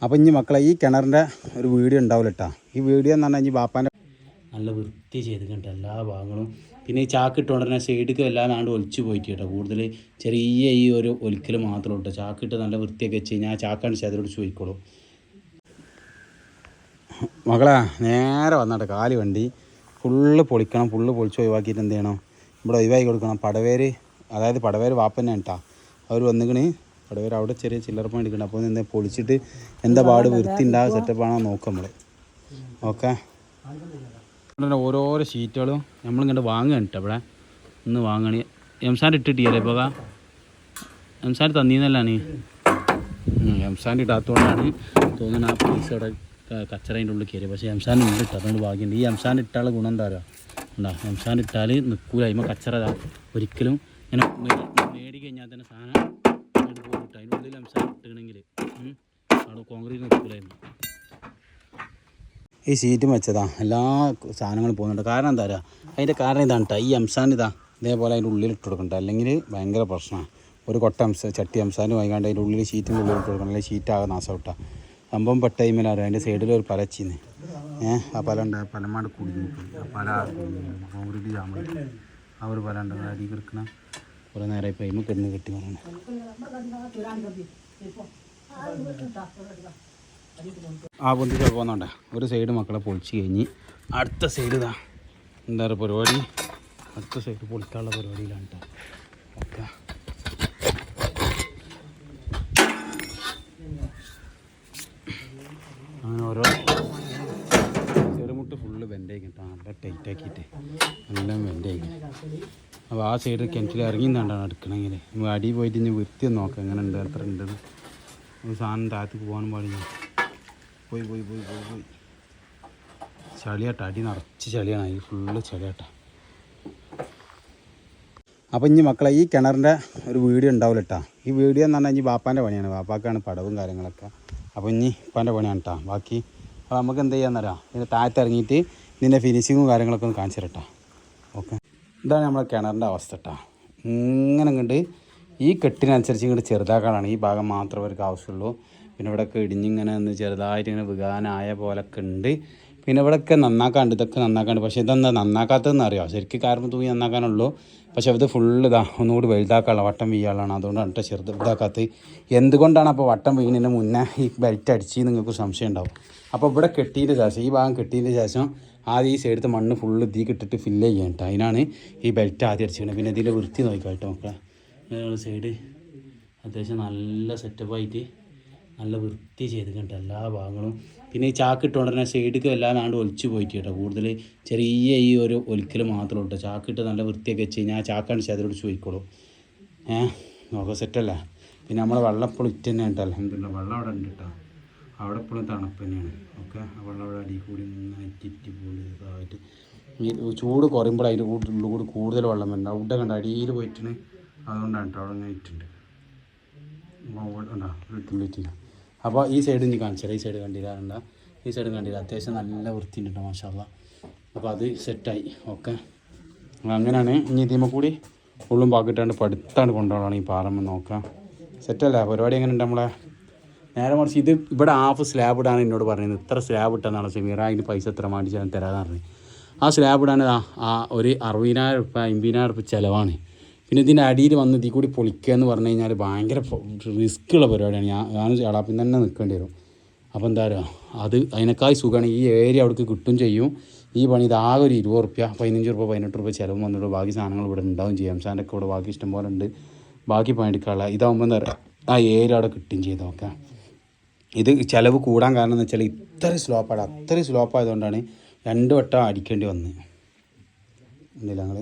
അപ്പോൾ ഇനി മക്കളെ ഈ കിണറിൻ്റെ ഒരു വീഡിയോ ഉണ്ടാവില്ല കേട്ടോ. ഈ വീഡിയോ എന്ന് പറഞ്ഞാൽ ഇനി ബാപ്പാൻ്റെ നല്ല വൃത്തി ചെയ്തിട്ടുണ്ട് എല്ലാ ഭാഗങ്ങളും. പിന്നെ ഈ ചാക്ക് ഇട്ടുകൊണ്ട് തന്നെ സൈഡിലേക്ക് എല്ലാം നാണ്ട് ഒലിച്ച് പോയിട്ട് കേട്ടോ. കൂടുതൽ ചെറിയ ഈ ഒരു ഒലിക്കൽ മാത്രം കേട്ടോ. ചാക്കിട്ട് നല്ല വൃത്തിയൊക്കെ വെച്ച് കഴിഞ്ഞാൽ ആ ചാക്കാണ് ചതിരോട് ചോദിക്കോളൂ. മകളെ നേരെ വന്നാട്ടെ കാല് വണ്ടി ഫുള്ള് പൊളിക്കണം. ഫുള്ള് പൊളിച്ച് ഒഴിവാക്കിയിട്ട് എന്ത് ചെയ്യണം, ഇവിടെ ഒഴിവാക്കി കൊടുക്കണം. പടവേര്, അതായത് പടവേര് വാപ്പന്നെ കേട്ടോ. അവർ വന്നിക്കണ് പടവേര് അവിടെ ചെറിയ ചില്ലറ പണി എടുക്കണം. അപ്പോൾ എന്താ പൊളിച്ചിട്ട് എന്താ പാട് വൃത്തി ഉണ്ടാകുക സെറ്റപ്പാണോ നോക്കാം നമ്മൾ. ഓക്കെ, ഓരോരോ ഷീറ്റുകളും നമ്മളിങ്ങോട്ട് വാങ്ങുക കേട്ടോ. ഇവിടെ ഒന്ന് വാങ്ങണി എംസാൻ്റെ ഇട്ടിട്ടില്ലേ ഇപ്പോൾ എംസാൻ്റെ തന്നീന്നല്ലാണ്. എംസാൻ്റെ ഇടാത്തതുകൊണ്ടാണ് തോന്നുന്നത് ആ പൈസ അവിടെ കച്ചറേൻ്റെ ഉള്ളിൽ കയറി. പക്ഷേ എംസാൻ ഉണ്ട് ഇട്ട്, അതുകൊണ്ട് ഭാഗ്യമുണ്ട്. ഈ എംസാൻ ഇട്ടാൽ ഗുണം എന്താ പറയുക ഉണ്ടാ, എംസാൻ ഇട്ടാൽ നിൽക്കൂല. അതിമ്പോൾ കച്ചറ ഒരിക്കലും ഇങ്ങനെ നേടി കഴിഞ്ഞാൽ തന്നെ സാധനം അങ്ങോട്ട് പോയിട്ട് അതിൻ്റെ ഉള്ളിൽ എംസാൻ ഇട്ടുകണമെങ്കിൽ അവിടെ കോൺക്രീറ്റ് നിൽക്കില്ലായിരുന്നു. ഈ സീറ്റും വെച്ചതാ എല്ലാ സാധനങ്ങളും പോകുന്നുണ്ട്. കാരണം എന്താ പറയുക, അതിൻ്റെ കാരണം ഇതാണ് കേട്ടോ. ഈ എംസാൻ ഇതേപോലെ അതിൻ്റെ ഉള്ളിൽ ഇട്ട് കൊടുക്കണ്ട, അല്ലെങ്കിൽ ഭയങ്കര പ്രശ്നമാണ്. ഒരു കൊട്ട ചട്ടി എംസാൻ വാങ്ങിക്കാണ്ട് അതിൻ്റെ ഉള്ളിൽ ഷീറ്റിൻ്റെ ഉള്ളിൽ ഇട്ട് കൊടുക്കണം, അല്ലെങ്കിൽ ഷീറ്റാകെ നാശം കിട്ടാം. സംഭവം പെട്ട ടൈമിലാണ് അതിൻ്റെ സൈഡിൽ ഒരു പലച്ചിന്ന് ആ പല ഉണ്ട്, പലമാട് കുടുങ്ങി ആ പല കോൺക്രീറ്റ് ജാമ ആ ഒരു പല ഉണ്ട് അടി കിടക്കണ കുറേ നേരം ഇപ്പോൾ അതിന് കിടന്ന് കെട്ടി പറയണം. ആ പൊന്തിച്ച് പോകുന്നുണ്ടേ ഒരു സൈഡ് മക്കളെ പൊളിച്ച് കഴിഞ്ഞ് അടുത്ത സൈഡ് ഇതാ എന്താ പറയുക പരിപാടി, അടുത്ത സൈഡ് പൊളിക്കാനുള്ള പരിപാടിയിലാണ് കേട്ടോ. ഓക്കെ, അങ്ങനെ ഓരോ ചെറുമുട്ട് ഫുള്ള് വെൻ്റായിക്കും കേട്ടോ. നല്ല ടൈറ്റാക്കിയിട്ട് എല്ലാം വെൻ്റായിക്കും. അപ്പോൾ ആ സൈഡ് കിണറ്റിൽ ഇറങ്ങിന്നാണ്ടാണ് എടുക്കണമെങ്കിൽ നമ്മൾ അടി പോയിട്ട് ഇനി വൃത്തി നോക്കാം എങ്ങനെ ഉണ്ട് എത്ര ഉണ്ടെന്ന്. ഒരു സാധനം താഴത്തേക്ക് പോകാനും പാടില്ല. പോയി പോയി പോയി പോയി പോയി ചളിയാട്ട, അടി നിറച്ച് ചളിയാണ്, ഈ ഫുള്ള് ചളിയാട്ട. അപ്പോൾ ഇനി മക്കളെ ഈ കിണറിൻ്റെ ഒരു വീഡിയോ ഉണ്ടാവില്ല കേട്ടോ. ഈ വീഡിയോ എന്ന് പറഞ്ഞാൽ ഇനി ബാപ്പാൻ്റെ പണിയാണ്, ബാപ്പാക്കാണ് പടവും കാര്യങ്ങളൊക്കെ. അപ്പോൾ ഇനി ഇപ്പാൻ്റെ പണിയാണ് കേട്ടോ ബാക്കി. അപ്പോൾ നമുക്ക് എന്ത് ചെയ്യാന്നറിയാം, ഇതിൻ്റെ താഴത്ത് ഇറങ്ങിയിട്ട് ഇതിൻ്റെ ഫിനിഷിങ്ങും കാര്യങ്ങളൊക്കെ ഒന്ന് കാണിച്ചു തരട്ടോ. ഓക്കെ, ഇതാണ് നമ്മളെ കിണറിൻ്റെ അവസ്ഥ കേട്ടോ. ഇങ്ങനെ ഇങ്ങോട്ട് ഈ കെട്ടിനനുസരിച്ച് ഇങ്ങോട്ട് ചെറുതാക്കാനാണ്, ഈ ഭാഗം മാത്രമേ അവർക്ക് ആവശ്യമുള്ളൂ. പിന്നെ ഇവിടെയൊക്കെ ഇടിഞ്ഞിങ്ങനെ ഒന്ന് ചെറുതായിട്ട് ഇങ്ങനെ വികാനായ പോലൊക്കെ ഉണ്ട്. പിന്നെ ഇവിടെയൊക്കെ നന്നാക്കാണ്ട്, ഇതൊക്കെ നന്നാക്കാണ്ട്. പക്ഷേ ഇതെന്താ നന്നാക്കാത്തതെന്ന് അറിയാം, ശരിക്കും കാരണം തൂങ്ങി നന്നാക്കാനുള്ളൂ. പക്ഷേ ഇത് ഫുള്ള് ഒന്നുകൂടി വലുതാക്കാനുള്ള വട്ടം വീയാളാണ്, അതുകൊണ്ടാണ് കേട്ടോ ചെറുത് ഇതാക്കാത്തത്. എന്തുകൊണ്ടാണ് അപ്പോൾ വട്ടം വീണിന് മുന്നേ ഈ ബെൽറ്റ് അടിച്ച് നിങ്ങൾക്ക് സംശയം ഉണ്ടാവും. അപ്പോൾ ഇവിടെ കെട്ടിയതിൻ്റെ ശേഷം, ഈ ഭാഗം കെട്ടിയതിൻ്റെ ശേഷം ആദ്യം ഈ സൈഡത്തെ മണ്ണ് ഫുള്ള് തീ കിട്ടിട്ട് ഫില്ല് ചെയ്യാൻ കേട്ടോ. അതിനാണ് ഈ ബെൽറ്റ് ആദ്യം അടിച്ചിരിക്കുന്നത്. പിന്നെ ഇതിൻ്റെ വൃത്തി നോക്കാം കേട്ടോ മക്കളെ. സൈഡ് അത്യാവശ്യം നല്ല സെറ്റപ്പായിട്ട് നല്ല വൃത്തി ചെയ്തിട്ടുണ്ട് എല്ലാ ഭാഗങ്ങളും. പിന്നെ ഈ ചാക്ക് ഇട്ടുകൊണ്ട് തന്നെ സൈഡിലേക്ക് എല്ലാം നാണ്ട് ഒലിച്ച് പോയിട്ട് കേട്ടോ. കൂടുതൽ ചെറിയ ഈ ഒരു ഒലിക്കൽ മാത്രം കേട്ടോ. ചാക്കിട്ട് നല്ല വൃത്തിയൊക്കെ വെച്ച് കഴിഞ്ഞാൽ ആ ചാക്കാണ് ചതിരോട് ചോദിക്കോളൂ. നോക്കാം സെറ്റല്ലേ. പിന്നെ നമ്മളെ വെള്ളം എപ്പോഴും ഇറ്റ് തന്നെ കേട്ടോ. അൽഹംദുലില്ലാ വെള്ളം അവിടെ ഉണ്ട് കേട്ടോ. അവിടെ എപ്പോഴും തണുപ്പ് തന്നെയാണ്. ഓക്കെ, ആ വെള്ളം അവിടെ അടി കൂടി ഇറ്റി പോയി ഇതായിട്ട് ഈ ചൂട് കുറയുമ്പോൾ അതിൻ്റെ ഉള്ളിൽ കൂടി കൂടുതൽ വെള്ളം വരുന്നുണ്ട്. അവിടെ കണ്ട അടിയിൽ പോയിട്ടാണ്, അതുകൊണ്ടാണ് കേട്ടോ അവിടെ ഇങ്ങനെ ഇട്ടുണ്ട് ഉണ്ടാ. അപ്പോൾ ഈ സൈഡ് ഇനി കാണിച്ചാൽ ഈ സൈഡ് കണ്ടില്ല, ഈ സൈഡ് കണ്ടില്ല, അത്യാവശ്യം നല്ല വൃത്തിയുണ്ട് കേട്ടോ മാഷാ അല്ലാഹ്. അപ്പോൾ അത് സെറ്റായി. ഓക്കെ, അങ്ങനെയാണ്. ഇനി ഇതിമ്മ കൂടി ഉള്ളും പാക്കിട്ടാണ്ട് പടുത്താണ് കൊണ്ടുപോകണം ഈ പാറമ്മ. നോക്കാം സെറ്റല്ലേ പരിപാടി. എങ്ങനെ ഉണ്ട് നമ്മളെ നേരെ മറിച്ച് ഇത് ഇവിടെ ഹാഫ് സ്ലാബ് ഇടാണ് എന്നോട് പറയുന്നത്. ഇത്ര സ്ലാബ് ഇട്ടെന്നാണ് സമീറ, അതിന് പൈസ എത്ര മേടിച്ച് ഞാൻ തരാമെന്ന് പറഞ്ഞു. ആ സ്ലാബ് ഇടാൻ ആ ഒരു 60,000 രൂപ 50,000 രൂപ ചിലവാണ്. പിന്നെ ഇതിൻ്റെ അടിയിൽ വന്ന് ഇതിൽ കൂടി പൊളിക്കുക എന്ന് പറഞ്ഞു കഴിഞ്ഞാൽ ഭയങ്കര റിസ്ക്കുള്ള പരിപാടിയാണ്. ഞാൻ ചാടാപ്പിൽ തന്നെ നിൽക്കേണ്ടി വരും. അപ്പോൾ എന്താ പറയുക, അത് അതിനേക്കായി സുഖമാണ്. ഈ ഏരിയ അവിടേക്ക് കിട്ടും ചെയ്യും. ഈ പണി ഇതാകെ ഒരു 20 റുപ്യ 15 രൂപ 18 രൂപ ചിലവും വന്നിട്ട് ബാക്കി സാധനങ്ങൾ ഇവിടെ ഉണ്ടാവും ചെയ്യാം. സാൻ്റെ ഒക്കെ ഇവിടെ ബാക്കി ഇഷ്ടം പോലെ ഉണ്ട്. ബാക്കി പണിയെടുക്കാനുള്ള ഇതാകുമ്പോൾ എന്താ പറയുക, ആ ഏരിയ അവിടെ കിട്ടും ചെയ്ത്. ഓക്കെ, ഇത് ചിലവ് കൂടാൻ കാരണം എന്ന് വെച്ചാൽ ഇത്രയും സ്ലോപ്പാണ്. അത്രയും സ്ലോപ്പായതുകൊണ്ടാണ് 2 വട്ടം അടിക്കേണ്ടി വന്നത്. ഉണ്ടല്ലോ ഞങ്ങൾ